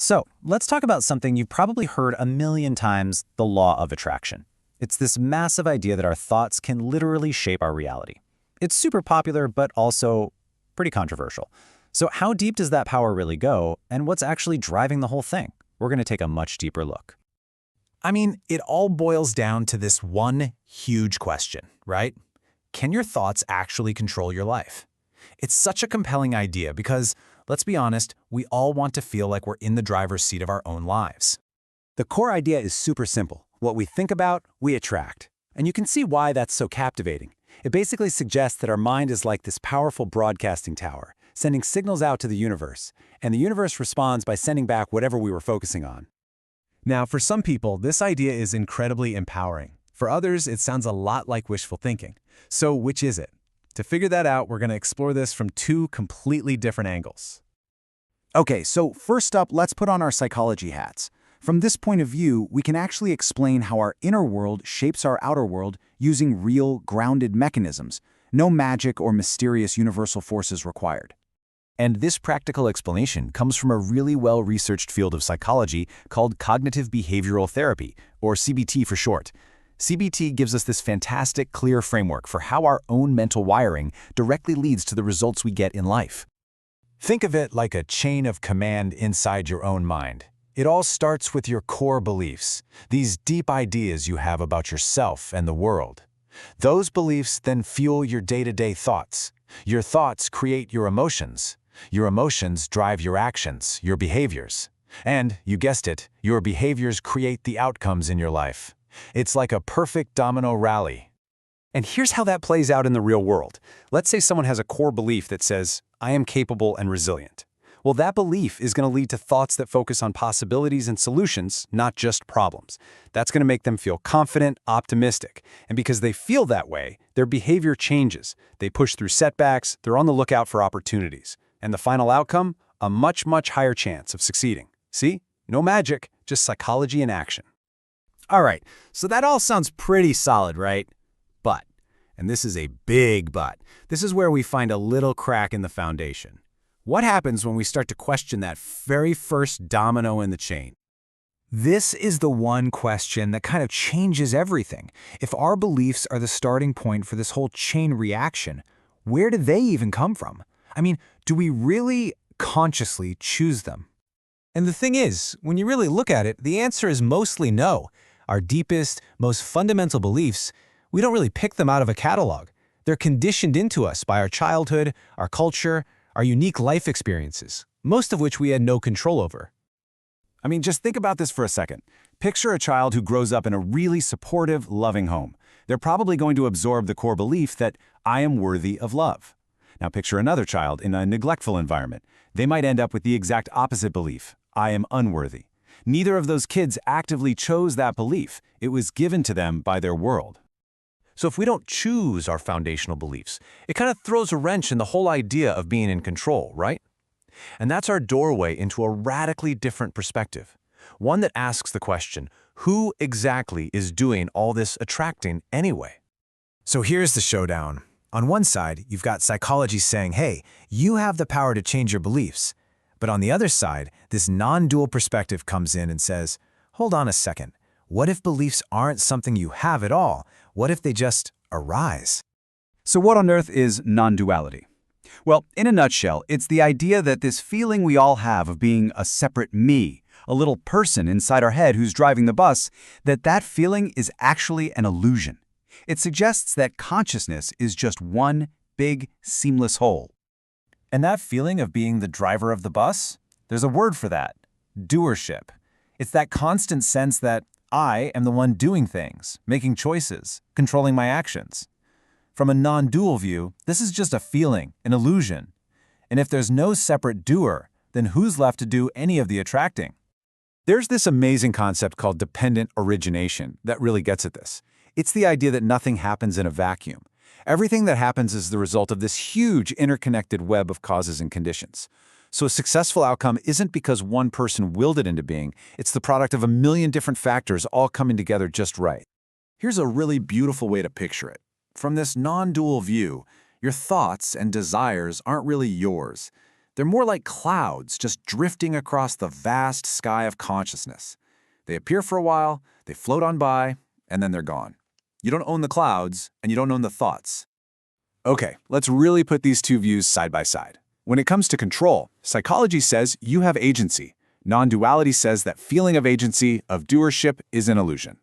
So let's talk about something you've probably heard a million times, the law of attraction. It's this massive idea that our thoughts can literally shape our reality. It's super popular, but also pretty controversial. So how deep does that power really go, and what's actually driving the whole thing? We're going to take a much deeper look. I mean, it all boils down to this one huge question, right? Can your thoughts actually control your life? It's such a compelling idea because, let's be honest, we all want to feel like we're in the driver's seat of our own lives. The core idea is super simple. What we think about, we attract. And you can see why that's so captivating. It basically suggests that our mind is like this powerful broadcasting tower, sending signals out to the universe, and the universe responds by sending back whatever we were focusing on. Now, for some people, this idea is incredibly empowering. For others, it sounds a lot like wishful thinking. So which is it? To figure that out, we're going to explore this from two completely different angles. Okay, so first up, let's put on our psychology hats. From this point of view, we can actually explain how our inner world shapes our outer world using real, grounded mechanisms. No magic or mysterious universal forces required. And this practical explanation comes from a really well-researched field of psychology called cognitive behavioral therapy, or CBT for short. CBT gives us this fantastic, clear framework for how our own mental wiring directly leads to the results we get in life. Think of it like a chain of command inside your own mind. It all starts with your core beliefs, these deep ideas you have about yourself and the world. Those beliefs then fuel your day-to-day thoughts. Your thoughts create your emotions. Your emotions drive your actions, your behaviors. And, you guessed it, your behaviors create the outcomes in your life. It's like a perfect domino rally. And here's how that plays out in the real world. Let's say someone has a core belief that says, I am capable and resilient. Well, that belief is going to lead to thoughts that focus on possibilities and solutions, not just problems. That's going to make them feel confident, optimistic. And because they feel that way, their behavior changes. They push through setbacks, they're on the lookout for opportunities. And the final outcome? A much, much higher chance of succeeding. See? No magic, just psychology in action. All right, so that all sounds pretty solid, right? But, and this is a big but, this is where we find a little crack in the foundation. What happens when we start to question that very first domino in the chain? This is the one question that kind of changes everything. If our beliefs are the starting point for this whole chain reaction, where do they even come from? I mean, do we really consciously choose them? And the thing is, when you really look at it, the answer is mostly no. Our deepest, most fundamental beliefs, we don't really pick them out of a catalog. They're conditioned into us by our childhood, our culture, our unique life experiences, most of which we had no control over. I mean, just think about this for a second. Picture a child who grows up in a really supportive, loving home. They're probably going to absorb the core belief that I am worthy of love. Now picture another child in a neglectful environment. They might end up with the exact opposite belief, I am unworthy. Neither of those kids actively chose that belief. It was given to them by their world. So if we don't choose our foundational beliefs, it kind of throws a wrench in the whole idea of being in control, right? And that's our doorway into a radically different perspective. One that asks the question, who exactly is doing all this attracting anyway? So here's the showdown. On one side, you've got psychology saying, hey, you have the power to change your beliefs. But on the other side, this non-dual perspective comes in and says, hold on a second. What if beliefs aren't something you have at all? What if they just arise? So what on earth is non-duality? Well, in a nutshell, it's the idea that this feeling we all have of being a separate me, a little person inside our head who's driving the bus, that feeling is actually an illusion. It suggests that consciousness is just one big, seamless whole. And that feeling of being the driver of the bus? There's a word for that. Doership. It's that constant sense that I am the one doing things, making choices, controlling my actions. From a non-dual view, this is just a feeling, an illusion. And if there's no separate doer, then who's left to do any of the attracting? There's this amazing concept called dependent origination that really gets at this. It's the idea that nothing happens in a vacuum. Everything that happens is the result of this huge interconnected web of causes and conditions. So a successful outcome isn't because one person willed it into being, it's the product of a million different factors all coming together just right. Here's a really beautiful way to picture it. From this non-dual view, your thoughts and desires aren't really yours. They're more like clouds just drifting across the vast sky of consciousness. They appear for a while, they float on by, and then they're gone. You don't own the clouds, and you don't own the thoughts. Okay, let's really put these two views side by side. When it comes to control, psychology says you have agency. Non-duality says that feeling of agency, of doership, is an illusion.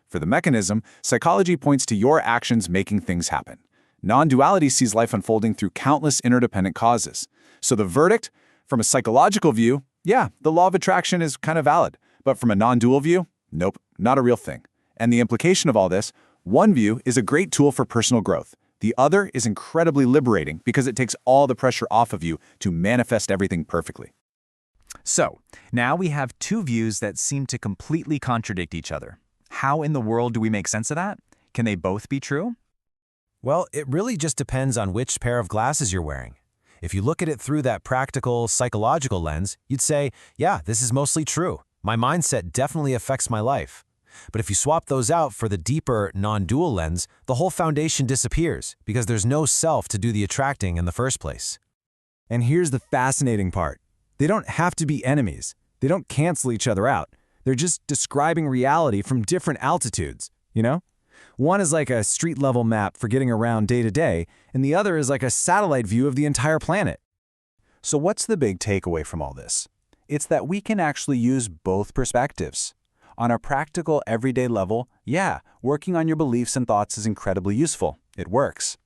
For the mechanism, psychology points to your actions making things happen. Non-duality sees life unfolding through countless interdependent causes. So the verdict, from a psychological view, yeah, the law of attraction is kind of valid. But from a non-dual view, nope, not a real thing. And the implication of all this, one view is a great tool for personal growth. The other is incredibly liberating because it takes all the pressure off of you to manifest everything perfectly. So, now we have two views that seem to completely contradict each other. How in the world do we make sense of that? Can they both be true? Well, it really just depends on which pair of glasses you're wearing. If you look at it through that practical, psychological lens, you'd say, yeah, this is mostly true. My mindset definitely affects my life. But if you swap those out for the deeper, non-dual lens, the whole foundation disappears because there's no self to do the attracting in the first place. And here's the fascinating part. They don't have to be enemies. They don't cancel each other out. They're just describing reality from different altitudes, you know? One is like a street-level map for getting around day to day, and the other is like a satellite view of the entire planet. So what's the big takeaway from all this? It's that we can actually use both perspectives. On a practical, everyday level, yeah, working on your beliefs and thoughts is incredibly useful. It works.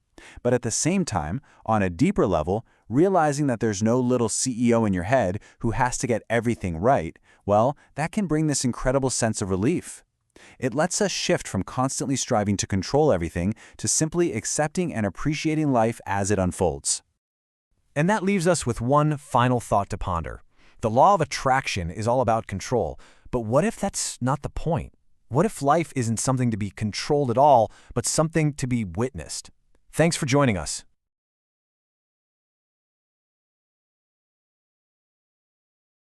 But at the same time, on a deeper level, realizing that there's no little CEO in your head who has to get everything right, well, that can bring this incredible sense of relief. It lets us shift from constantly striving to control everything to simply accepting and appreciating life as it unfolds. And that leaves us with one final thought to ponder. The law of attraction is all about control, but what if that's not the point? What if life isn't something to be controlled at all, but something to be witnessed? Thanks for joining us.